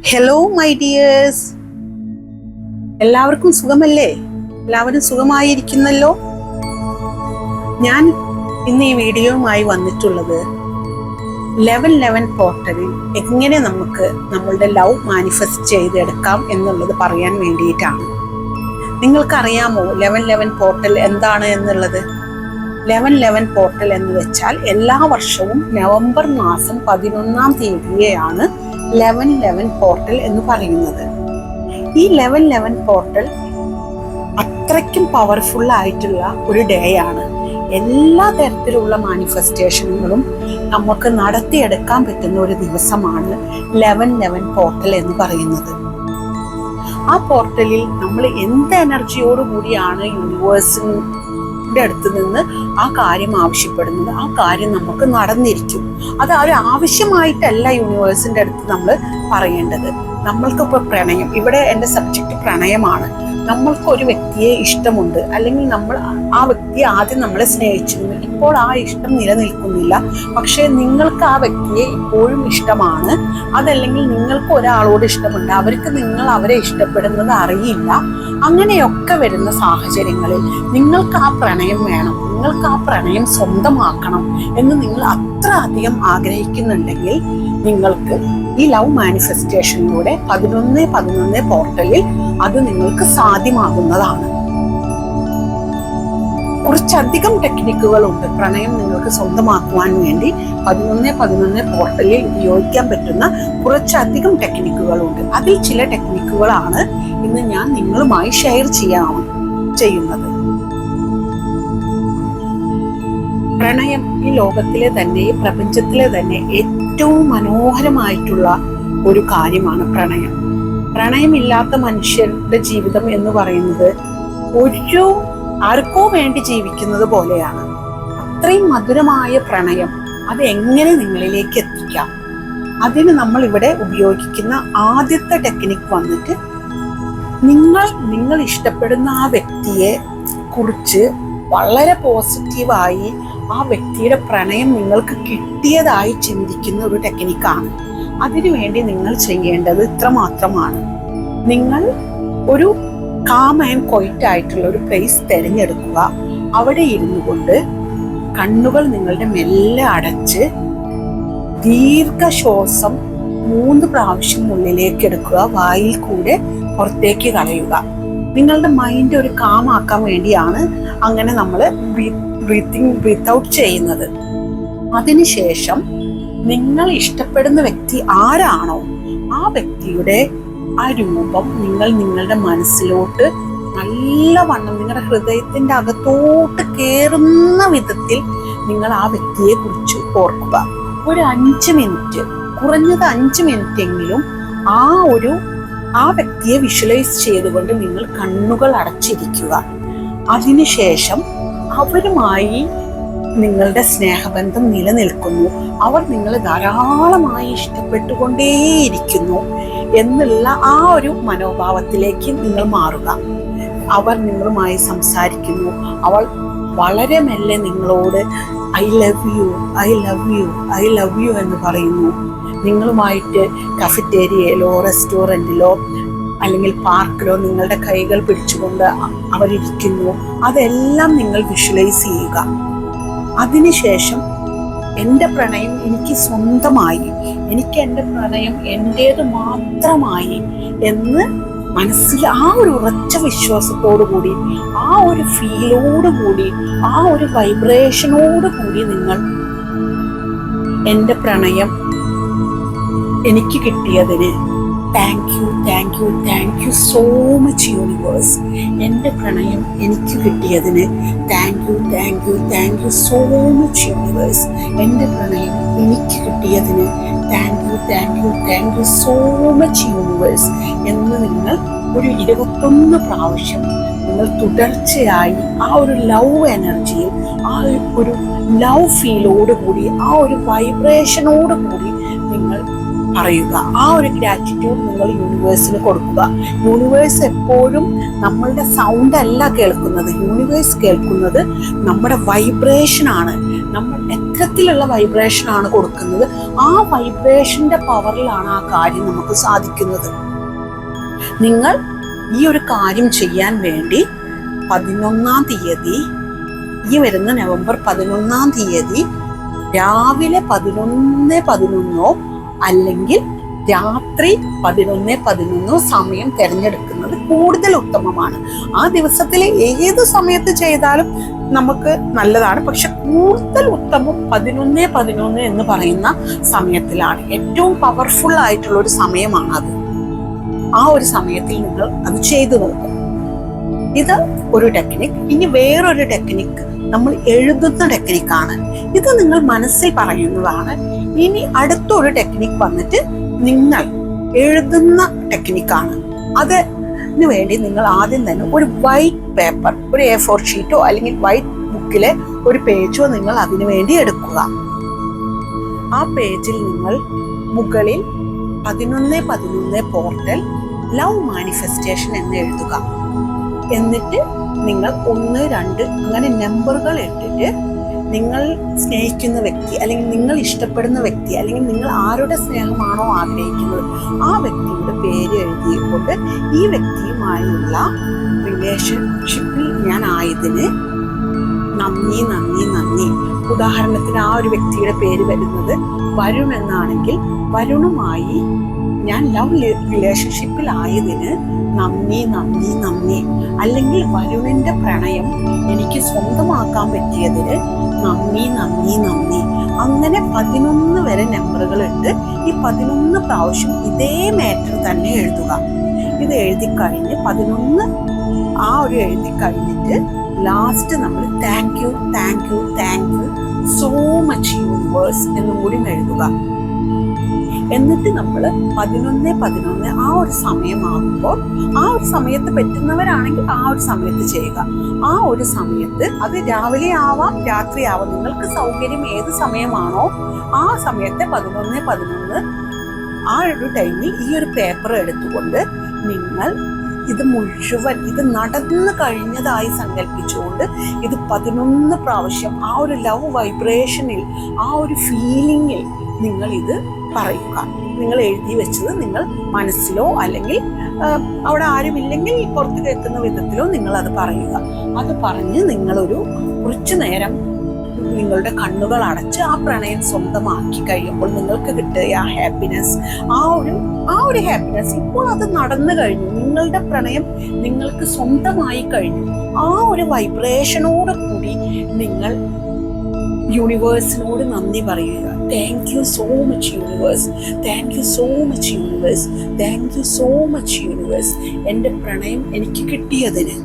Hello my dears, എല്ലാവർക്കും സുഖമല്ലേ? എല്ലാവരും സുഖമായിരിക്കുന്നല്ലോ. ഞാൻ ഇന്ന് ഈ വീഡിയോയുമായി വന്നിട്ടുള്ളത് 1111 പോർട്ടലിൽ എങ്ങനെ നമുക്ക് നമ്മളുടെ ലവ് മാനിഫെസ്റ്റ് ചെയ്തെടുക്കാം എന്നുള്ളത് പറയാൻ വേണ്ടിയിട്ടാണ്. നിങ്ങൾക്കറിയാമോ 1111 പോർട്ടൽ എന്താണ് എന്നുള്ളത്? 1111 പോർട്ടൽ എന്ന് വെച്ചാൽ എല്ലാ വർഷവും നവംബർ മാസം 11-ാം തീയതിയെയാണ് 1111 പോർട്ടൽ എന്ന് പറയുന്നത്. ഈ 1111 പോർട്ടൽ അത്രയ്ക്കും പവർഫുൾ ആയിട്ടുള്ള ഒരു ഡേ ആണ്. എല്ലാ തരത്തിലുള്ള മാനിഫെസ്റ്റേഷനുകളും നമുക്ക് നടത്തിയെടുക്കാൻ പറ്റുന്ന ഒരു ദിവസമാണ് 1111 പോർട്ടൽ എന്ന് പറയുന്നത്. ആ പോർട്ടലിൽ നമ്മൾ എന്ത് എനർജിയോട് കൂടിയാണ് യൂണിവേഴ്സിന്റെ അടുത്ത് നിന്ന് ആ കാര്യം ആവശ്യപ്പെടുന്നത്, ആ കാര്യം നമുക്ക് നടന്നിരിക്കും. അത് ഒരു ആവശ്യമായിട്ടല്ല യൂണിവേഴ്സിന്റെ അടുത്ത് നമ്മൾ പറയേണ്ടത്. നമ്മൾക്കിപ്പോൾ പ്രണയം, ഇവിടെ എൻ്റെ സബ്ജക്റ്റ് പ്രണയമാണ്. നമ്മൾക്ക് ഒരു വ്യക്തിയെ ഇഷ്ടമുണ്ട്, അല്ലെങ്കിൽ നമ്മൾ ആ വ്യക്തിയെ ആദ്യം നമ്മളെ സ്നേഹിച്ചിരുന്നു, ഇപ്പോൾ ആ ഇഷ്ടം നിലനിൽക്കുന്നില്ല, പക്ഷേ നിങ്ങൾക്ക് ആ വ്യക്തിയെ ഇപ്പോഴും ഇഷ്ടമാണ്. അതല്ലെങ്കിൽ നിങ്ങൾക്ക് ഒരാളോട് ഇഷ്ടമുണ്ട്, അവർക്ക് നിങ്ങൾ അവരെ ഇഷ്ടപ്പെടുന്നത് അറിയില്ല. അങ്ങനെയൊക്കെ വരുന്ന സാഹചര്യങ്ങളിൽ നിങ്ങൾക്ക് ആ പ്രണയം വേണം, നിങ്ങൾക്ക് ആ പ്രണയം സ്വന്തമാക്കണം എന്ന് നിങ്ങൾ അത്ര അധികം ആഗ്രഹിക്കുന്നുണ്ടെങ്കിൽ നിങ്ങൾക്ക് ഈ ലവ് മാനിഫെസ്റ്റേഷനിലൂടെ 1111 പോർട്ടലിൽ അത് നിങ്ങൾക്ക് സാധ്യമാകുന്നതാണ്. കുറച്ചധികം ടെക്നിക്കുകളുണ്ട് പ്രണയം നിങ്ങൾക്ക് സ്വന്തമാക്കുവാൻ വേണ്ടി. 1111 പോർട്ടലിൽ ഉപയോഗിക്കാൻ പറ്റുന്ന കുറച്ചധികം ടെക്നിക്കുകളുണ്ട്. അതിൽ ചില ടെക്നിക്കുകളാണ് ഇന്ന് ഞാൻ നിങ്ങളുമായി ഷെയർ ചെയ്യുന്നത്. പ്രണയം ഈ ലോകത്തിലെ തന്നെ, ഈ പ്രപഞ്ചത്തിലെ തന്നെ ഏറ്റവും മനോഹരമായിട്ടുള്ള ഒരു കാര്യമാണ് പ്രണയം. പ്രണയമില്ലാത്ത മനുഷ്യരുടെ ജീവിതം എന്ന് പറയുന്നത് ആർക്കോ വേണ്ടി ജീവിക്കുന്നത് പോലെയാണ്. അത്രയും മധുരമായ പ്രണയം അത് എങ്ങനെ നിങ്ങളിലേക്ക് എത്തിക്കാം? അതിന് നമ്മൾ ഇവിടെ ഉപയോഗിക്കുന്ന ആദ്യത്തെ ടെക്നിക്ക് വന്നിട്ട്, നിങ്ങൾ ഇഷ്ടപ്പെടുന്ന ആ വ്യക്തിയെ കുറിച്ച് വളരെ പോസിറ്റീവായി ആ വ്യക്തിയുടെ പ്രണയം നിങ്ങൾക്ക് കിട്ടിയതായി ചിന്തിക്കുന്ന ഒരു ടെക്നിക്കാണ്. അതിനുവേണ്ടി നിങ്ങൾ ചെയ്യേണ്ടത് ഇത്ര മാത്രമാണ്. നിങ്ങൾ ഒരു കാം ആൻഡ് ക്വൈറ്റ് ആയിട്ടുള്ള ഒരു പ്ലേസ് തിരഞ്ഞെടുക്കുക. അവിടെ ഇരുന്നു കൊണ്ട് കണ്ണുകൾ നിങ്ങളുടെ മെല്ലെ അടച്ച് ദീർഘശ്വാസം 3 പ്രാവശ്യം ഉള്ളിലേക്ക് എടുക്കുക, വായിൽ കൂടെ പുറത്തേക്ക് കളയുക. നിങ്ങളുടെ മൈൻഡ് ഒരു കാം ആക്കാൻ വേണ്ടിയാണ് അങ്ങനെ നമ്മൾ ബ്രീത്ത് ഔട്ട് ചെയ്യുന്നത്. അതിനുശേഷം നിങ്ങൾ ഇഷ്ടപ്പെടുന്ന വ്യക്തി ആരാണോ ആ വ്യക്തിയുടെ ആ രൂപം നിങ്ങളുടെ മനസ്സിലോട്ട് നല്ലവണ്ണം, നിങ്ങളുടെ ഹൃദയത്തിന്റെ അകത്തോട്ട് കയറുന്ന വിധത്തിൽ നിങ്ങൾ ആ വ്യക്തിയെ കുറിച്ച് ഓർക്കുക. ഒരു 5 മിനിറ്റ്, കുറഞ്ഞത് 5 മിനിറ്റ് എങ്കിലും ആ വ്യക്തിയെ വിഷ്വലൈസ് ചെയ്തുകൊണ്ട് നിങ്ങൾ കണ്ണുകൾ അടച്ചിരിക്കുക. അതിനുശേഷം അവരുമായി നിങ്ങളുടെ സ്നേഹബന്ധം നിലനിൽക്കുന്നു, അവർ നിങ്ങളെ ധാരാളമായി ഇഷ്ടപ്പെട്ടുകൊണ്ടേയിരിക്കുന്നു എന്നുള്ള ആ ഒരു മനോഭാവത്തിലേക്ക് നിങ്ങൾ മാറുക. അവർ നിങ്ങളുമായി സംസാരിക്കുന്നു, അവൾ വളരെ മെല്ലെ നിങ്ങളോട് I love you, I love you, I love you എന്ന് പറയുന്നു. നിങ്ങളുമായിട്ട് കഫറ്റേരിയയിലോ റെസ്റ്റോറൻറ്റിലോ അല്ലെങ്കിൽ പാർക്കിലോ നിങ്ങളുടെ കൈകൾ പിടിച്ചുകൊണ്ട് അവരിയ്ക്കുന്നു. അതെല്ലാം നിങ്ങൾ വിഷ്വലൈസ് ചെയ്യുക. അതിനുശേഷം എൻ്റെ പ്രണയം എനിക്ക് സ്വന്തമായി, എനിക്ക് എൻ്റെ പ്രണയം എൻ്റേത് മാത്രമായി എന്ന് മനസ്സിൽ ആ ഒരു ഉറച്ച വിശ്വാസത്തോടു കൂടി, ആ ഒരു ഫീലോട് കൂടി, ആ ഒരു വൈബ്രേഷനോട് കൂടി നിങ്ങൾ എൻ്റെ പ്രണയം എനിക്ക് കിട്ടിയതിന് thank you so much universe. എൻ്റെ പ്രണയം എനിക്ക് കിട്ടിയതിന് thank you so much universe. എൻ്റെ പ്രണയം എനിക്ക് കിട്ടിയതിന് thank you so much universe എന്ന് നിങ്ങൾ ഒരു 21 പ്രാവശ്യം നിങ്ങൾ തുടർച്ചയായി ആ ഒരു ലവ് എനർജിയിൽ, ആ ഒരു ലവ് ഫീലോട് കൂടി, ആ ഒരു വൈബ്രേഷനോട് കൂടി നിങ്ങൾ പറയുക. ആ ഒരു ഗ്രാറ്റിറ്റ്യൂഡ് നിങ്ങൾ യൂണിവേഴ്സിന് കൊടുക്കുക. യൂണിവേഴ്സ് എപ്പോഴും നമ്മളുടെ സൗണ്ട് അല്ല കേൾക്കുന്നത്, യൂണിവേഴ്സ് കേൾക്കുന്നത് നമ്മുടെ വൈബ്രേഷൻ ആണ്. നമ്മൾ എത്തരത്തിലുള്ള വൈബ്രേഷനാണ് കൊടുക്കുന്നത്, ആ വൈബ്രേഷന്റെ പവറിലാണ് ആ കാര്യം നമുക്ക് സാധിക്കുന്നത്. നിങ്ങൾ ഈ ഒരു കാര്യം ചെയ്യാൻ വേണ്ടി 11-ാം തീയതി, ഈ വരുന്ന നവംബർ 11-ാം തീയതി രാവിലെ 11:11 അല്ലെങ്കിൽ രാത്രി 11:11 സമയം തിരഞ്ഞെടുക്കുന്നത് കൂടുതൽ ഉത്തമമാണ്. ആ ദിവസത്തിലെ ഏത് സമയത്ത് ചെയ്താലും നമുക്ക് നല്ലതാണ്. പക്ഷെ കൂടുതൽ ഉത്തമം 11:11 എന്ന് പറയുന്ന സമയത്തിലാണ്. ഏറ്റവും പവർഫുൾ ആയിട്ടുള്ള ഒരു സമയമാണ് അത്. ആ ഒരു സമയത്തിൽ നിങ്ങൾ അത് ചെയ്തു നോക്കും. ഇത് ഒരു ടെക്നിക്ക്. ഇനി വേറൊരു ടെക്നിക്ക് നമ്മൾ എഴുതുന്ന ടെക്നിക്കാണ്. ഇത് നിങ്ങൾ മനസ്സിൽ പറയുന്നതാണ്. ഇനി അടുത്തൊരു ടെക്നിക്ക് വന്നിട്ട് നിങ്ങൾ എഴുതുന്ന ടെക്നിക്കാണ്. അതിന് വേണ്ടി നിങ്ങൾ ആദ്യം തന്നെ ഒരു വൈറ്റ് പേപ്പർ, ഒരു A4 ഷീറ്റോ അല്ലെങ്കിൽ വൈറ്റ് ബുക്കിലെ ഒരു പേജോ നിങ്ങൾ അതിനു വേണ്ടി എടുക്കുക. ആ പേജിൽ നിങ്ങൾ മുകളിൽ 11:11 പോർട്ടൽ ലവ് മാനിഫെസ്റ്റേഷൻ എന്ന് എഴുതുക. എന്നിട്ട് നിങ്ങൾ 1, 2 അങ്ങനെ നമ്പറുകൾ ഇട്ടിട്ട് നിങ്ങൾ സ്നേഹിക്കുന്ന വ്യക്തി അല്ലെങ്കിൽ നിങ്ങൾ ഇഷ്ടപ്പെടുന്ന വ്യക്തി അല്ലെങ്കിൽ നിങ്ങൾ ആരുടെ സ്നേഹമാണോ ആഗ്രഹിക്കുന്നത് ആ വ്യക്തിയുടെ പേര് എഴുതിക്കൊണ്ട് ഈ വ്യക്തിയുമായുള്ള റിലേഷൻഷിപ്പിൽ ഞാൻ ആയതിന് നന്ദി നന്ദി നന്ദി. ഉദാഹരണത്തിന് ആ ഒരു വ്യക്തിയുടെ പേര് വരുന്നത് വരുൺ എന്നാണെങ്കിൽ വരുണുമായി ഞാൻ ലവ് റിലേഷൻഷിപ്പിൽ ആയതിന് നന്ദി നന്ദി നന്ദി. അല്ലെങ്കിൽ വരുണിന്റെ പ്രണയം എനിക്ക് സ്വന്തമാക്കാൻ പറ്റിയതിന് നന്ദി നന്ദി നന്ദി. അങ്ങനെ 11 വരെ നമ്പറുകൾ ഉണ്ട്. ഈ 11 പ്രാവശ്യം ഇതേ മാറ്റർ തന്നെ എഴുതുക. ഇത് എഴുതി കഴിഞ്ഞ് 11 ആ ഒരു എഴുതി കഴിഞ്ഞിട്ട് ലാസ്റ്റ് നമ്മൾ thank you thank you thank you so much universe എന്നും കൂടി എഴുതുക. എന്നിട്ട് നമ്മൾ 11:11 ആ ഒരു സമയമാകുമ്പോൾ ആ ഒരു സമയത്ത് പറ്റുന്നവരാണെങ്കിൽ ആ ഒരു സമയത്ത് ചെയ്യുക. ആ ഒരു സമയത്ത് അത് രാവിലെ ആവാം രാത്രി ആവാം, നിങ്ങൾക്ക് സൗകര്യം ഏത് സമയമാണോ ആ സമയത്ത് 11:11 ആ ഒരു ടൈമിൽ ഈ ഒരു പേപ്പർ എടുത്തുകൊണ്ട് നിങ്ങൾ ഇത് മുഴുവൻ ഇത് നടന്നു കഴിഞ്ഞതായി സങ്കല്പിച്ചുകൊണ്ട് ഇത് 11 പ്രാവശ്യം ആ ഒരു ലവ് വൈബ്രേഷനിൽ ആ ഒരു ഫീലിങ്ങിൽ നിങ്ങൾ ഇത് പറയുക. നിങ്ങൾ എഴുതി വെച്ചത് നിങ്ങൾ മനസ്സിലോ അല്ലെങ്കിൽ അവിടെ ആരുമില്ലെങ്കിൽ പുറത്ത് കേൾക്കുന്ന വിധത്തിലോ നിങ്ങൾ അത് പറയുക. അത് പറഞ്ഞ് നിങ്ങളൊരു കുറച്ചു നേരം നിങ്ങളുടെ കണ്ണുകൾ അടച്ച് ആ പ്രണയം സ്വന്തമാക്കി കഴിയുമ്പോൾ നിങ്ങൾക്ക് കിട്ടുക ആ ഹാപ്പിനെസ്, ആ ഒരു ഹാപ്പിനെസ് ഇപ്പോൾ അത് നടന്നു കഴിഞ്ഞു, നിങ്ങളുടെ പ്രണയം നിങ്ങൾക്ക് സ്വന്തമായി കഴിഞ്ഞു. ആ ഒരു വൈബ്രേഷനോട് കൂടി നിങ്ങൾ യൂണിവേഴ്സിനോട് നന്ദി പറയുക. Thank you so much universe, thank you so much universe, thank you so much universe, എൻ്റെ പ്രണയം എനിക്ക് കിട്ടിയതിന്.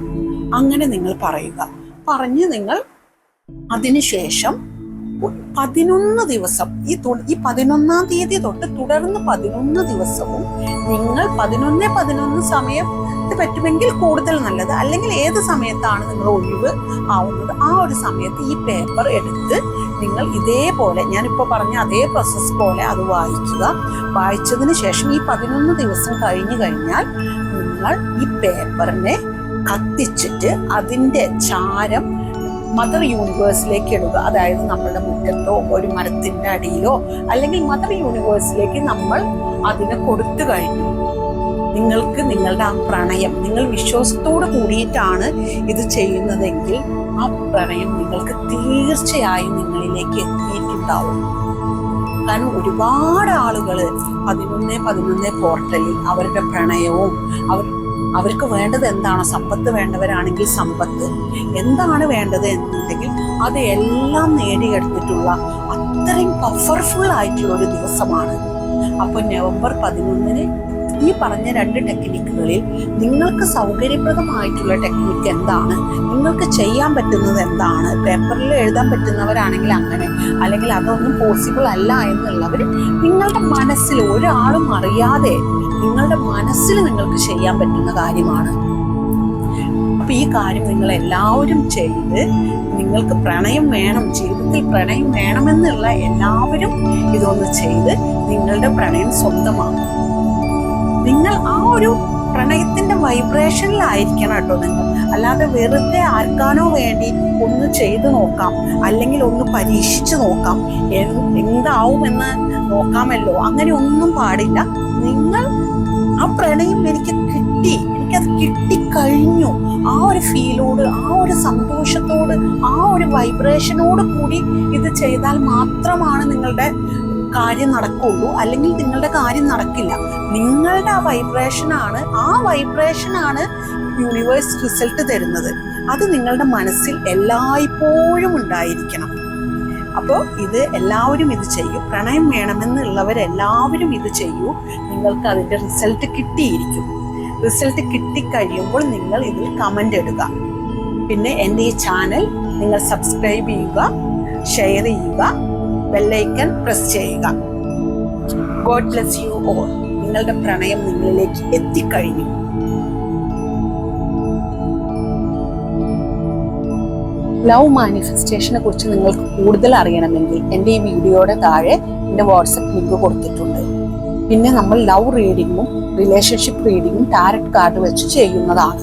അങ്ങനെ നിങ്ങൾ പറയുക. പറഞ്ഞ് നിങ്ങൾ അതിനുശേഷം 11 ദിവസം ഈ 11-ാം തീയതി തൊട്ട് തുടർന്ന് 11 ദിവസവും നിങ്ങൾ 11:11 സമയം പറ്റുമെങ്കിൽ കൂടുതൽ നല്ലത്, അല്ലെങ്കിൽ ഏത് സമയത്താണ് നിങ്ങൾ ഒഴിവ് ആവുന്നത് ആ ഒരു സമയത്ത് ഈ പേപ്പർ എടുത്ത് നിങ്ങൾ ഇതേപോലെ ഞാനിപ്പോൾ പറഞ്ഞ അതേ പ്രോസസ് പോലെ അത് വായിക്കുക. വായിച്ചതിന് ശേഷം ഈ 11 ദിവസം കഴിഞ്ഞു കഴിഞ്ഞാൽ നിങ്ങൾ ഈ പേപ്പറിനെ കത്തിച്ചിട്ട് അതിൻ്റെ ചാരം മദർ യൂണിവേഴ്സിലേക്ക് ഇടുക. അതായത് നമ്മളുടെ മുറ്റത്തോ ഒരു മരത്തിൻ്റെ അടിയിലോ അല്ലെങ്കിൽ മദർ യൂണിവേഴ്സിലേക്ക് നമ്മൾ അതിനെ കൊടുത്തു കഴിഞ്ഞു. നിങ്ങൾക്ക് നിങ്ങളുടെ ആ പ്രണയം നിങ്ങൾ വിശ്വാസത്തോട് കൂടിയിട്ടാണ് ഇത് ചെയ്യുന്നതെങ്കിൽ ആ പ്രണയം നിങ്ങൾക്ക് തീർച്ചയായും നിങ്ങളിലേക്ക് എത്തിയിട്ടുണ്ടാവും. കാരണം ഒരുപാട് ആളുകൾ 11:11 പോർട്ടലിൽ അവരുടെ പ്രണയവും അവർക്ക് വേണ്ടത് എന്താണോ, സമ്പത്ത് വേണ്ടവരാണെങ്കിൽ സമ്പത്ത്, എന്താണ് വേണ്ടത് എന്നുണ്ടെങ്കിൽ അത് എല്ലാം നേടിയെടുത്തിട്ടുള്ള അത്രയും പവർഫുൾ ആയിട്ടുള്ള ഒരു ദിവസമാണ്. അപ്പോൾ നവംബർ 11 ഈ പറഞ്ഞ 2 ടെക്നിക്കുകളിൽ നിങ്ങൾക്ക് സൗകര്യപ്രദമായിട്ടുള്ള ടെക്നിക്ക് എന്താണ്, നിങ്ങൾക്ക് ചെയ്യാൻ പറ്റുന്നത് എന്താണ്, പേപ്പറിൽ എഴുതാൻ പറ്റുന്നവരാണെങ്കിൽ അങ്ങനെ, അല്ലെങ്കിൽ അതൊന്നും പോസിബിൾ അല്ല എന്നുള്ളവർ നിങ്ങളുടെ മനസ്സിൽ ഒരാളും അറിയാതെ നിങ്ങളുടെ മനസ്സിൽ നിങ്ങൾക്ക് ചെയ്യാൻ പറ്റുന്ന കാര്യമാണ്. അപ്പൊ ഈ കാര്യം നിങ്ങൾ എല്ലാവരും ചെയ്ത് നിങ്ങൾക്ക് പ്രണയം വേണം, ജീവിതത്തിൽ പ്രണയം വേണമെന്നുള്ള എല്ലാവരും ഇതൊന്ന് ചെയ്ത് നിങ്ങളുടെ പ്രണയം സ്വന്തമാക്കും. നിങ്ങൾ ആ ഒരു പ്രണയത്തിന്റെ വൈബ്രേഷനിലായിരിക്കണം കേട്ടോ നിങ്ങൾ. അല്ലാതെ വെറുതെ ആർക്കാനോ വേണ്ടി ഒന്ന് ചെയ്തു നോക്കാം, അല്ലെങ്കിൽ ഒന്ന് പരീക്ഷിച്ചു നോക്കാം, എന്താവുമെന്ന് നോക്കാമല്ലോ, അങ്ങനെ ഒന്നും പാടില്ല. നിങ്ങൾ ആ പ്രണയം എനിക്ക് കിട്ടി, എനിക്കത് കിട്ടിക്കഴിഞ്ഞു, ആ ഒരു ഫീലോട്, ആ ഒരു സന്തോഷത്തോട്, ആ ഒരു വൈബ്രേഷനോട് കൂടി ഇത് ചെയ്താൽ മാത്രമാണ് നിങ്ങളുടെ കാര്യം നടക്കുള്ളൂ. അല്ലെങ്കിൽ നിങ്ങളുടെ കാര്യം നടക്കില്ല. നിങ്ങളുടെ ആ വൈബ്രേഷനാണ് യൂണിവേഴ്സ് റിസൾട്ട് തരുന്നത്. അത് നിങ്ങളുടെ മനസ്സിൽ എല്ലായ്പ്പോഴും ഉണ്ടായിരിക്കണം. അപ്പോൾ ഇത് എല്ലാവരും ഇത് ചെയ്യൂ. പ്രണയം വേണമെന്നുള്ളവരെല്ലാവരും ഇത് ചെയ്യൂ. നിങ്ങൾക്ക് അതിൻ്റെ റിസൾട്ട് കിട്ടിയിരിക്കും. റിസൾട്ട് കിട്ടിക്കഴിയുമ്പോൾ നിങ്ങൾ ഇതിൽ കമൻ്റ് ഇടുക. പിന്നെ എൻ്റെ ഈ ചാനൽ നിങ്ങൾ സബ്സ്ക്രൈബ് ചെയ്യുക, ഷെയർ ചെയ്യുക, ബെല്ലൈക്കൺ പ്രസ് ചെയ്യുക. God bless you all. നിങ്ങളുടെ പ്രണയം നിങ്ങളിലേക്ക് എത്തിക്കഴിഞ്ഞു. ലവ് മാനിഫെസ്റ്റേഷനെ കുറിച്ച് നിങ്ങൾക്ക് കൂടുതൽ അറിയണമെങ്കിൽ എൻ്റെ ഈ വീഡിയോയുടെ താഴെ എൻ്റെ വാട്സപ്പ് ലിങ്ക് കൊടുത്തിട്ടുണ്ട്. പിന്നെ നമ്മൾ ലവ് റീഡിങ്ങും റിലേഷൻഷിപ്പ് റീഡിങ്ങും ടാരറ്റ് കാർഡ് വെച്ച് ചെയ്യുന്നതാണ്.